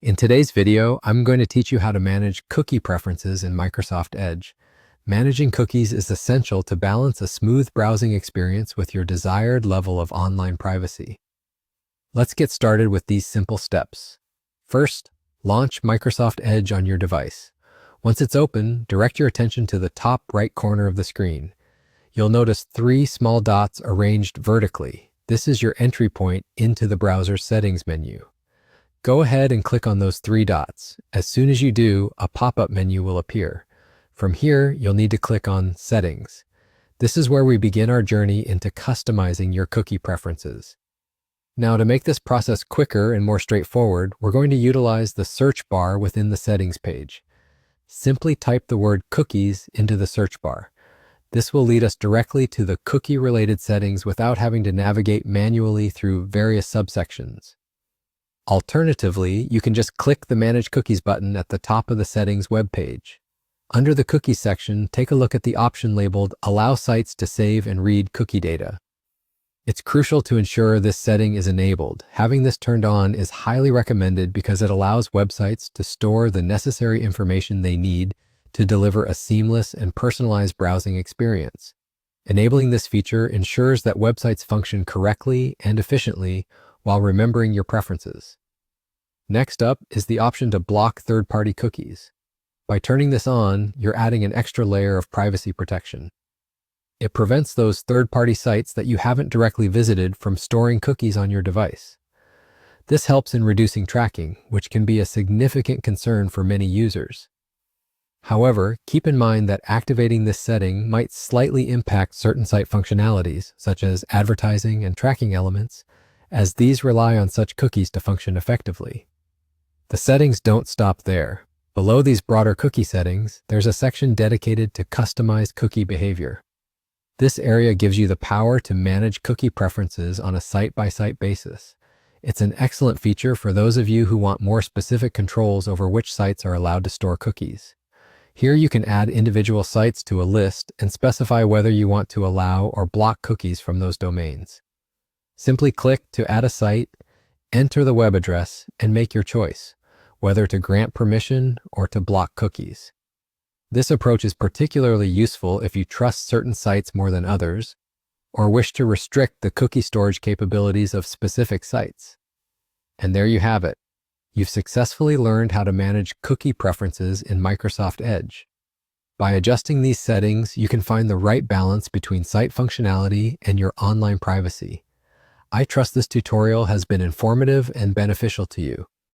In today's video, I'm going to teach you how to manage cookie preferences in Microsoft Edge. Managing cookies is essential to balance a smooth browsing experience with your desired level of online privacy. Let's get started with these simple steps. First, launch Microsoft Edge on your device. Once it's open, direct your attention to the top right corner of the screen. You'll notice 3 small dots arranged vertically. This is your entry point into the browser's settings menu. Go ahead and click on those 3 dots. As soon as you do, a pop-up menu will appear. From here, you'll need to click on Settings. This is where we begin our journey into customizing your cookie preferences. Now, to make this process quicker and more straightforward, we're going to utilize the search bar within the settings page. Simply type the word cookies into the search bar. This will lead us directly to the cookie-related settings without having to navigate manually through various subsections. Alternatively, you can just click the Manage Cookies button at the top of the settings webpage. Under the Cookies section, take a look at the option labeled Allow Sites to Save and Read Cookie Data. It's crucial to ensure this setting is enabled. Having this turned on is highly recommended because it allows websites to store the necessary information they need to deliver a seamless and personalized browsing experience. Enabling this feature ensures that websites function correctly and efficiently while remembering your preferences. Next up is the option to block third-party cookies. By turning this on, you're adding an extra layer of privacy protection. It prevents those third-party sites that you haven't directly visited from storing cookies on your device. This helps in reducing tracking, which can be a significant concern for many users. However, keep in mind that activating this setting might slightly impact certain site functionalities, such as advertising and tracking elements, as these rely on such cookies to function effectively. The settings don't stop there. Below these broader cookie settings, there's a section dedicated to customized cookie behavior. This area gives you the power to manage cookie preferences on a site-by-site basis. It's an excellent feature for those of you who want more specific controls over which sites are allowed to store cookies. Here you can add individual sites to a list and specify whether you want to allow or block cookies from those domains. Simply click to add a site, enter the web address, and make your choice, whether to grant permission or to block cookies. This approach is particularly useful if you trust certain sites more than others, or wish to restrict the cookie storage capabilities of specific sites. And there you have it. You've successfully learned how to manage cookie preferences in Microsoft Edge. By adjusting these settings, you can find the right balance between site functionality and your online privacy. I trust this tutorial has been informative and beneficial to you.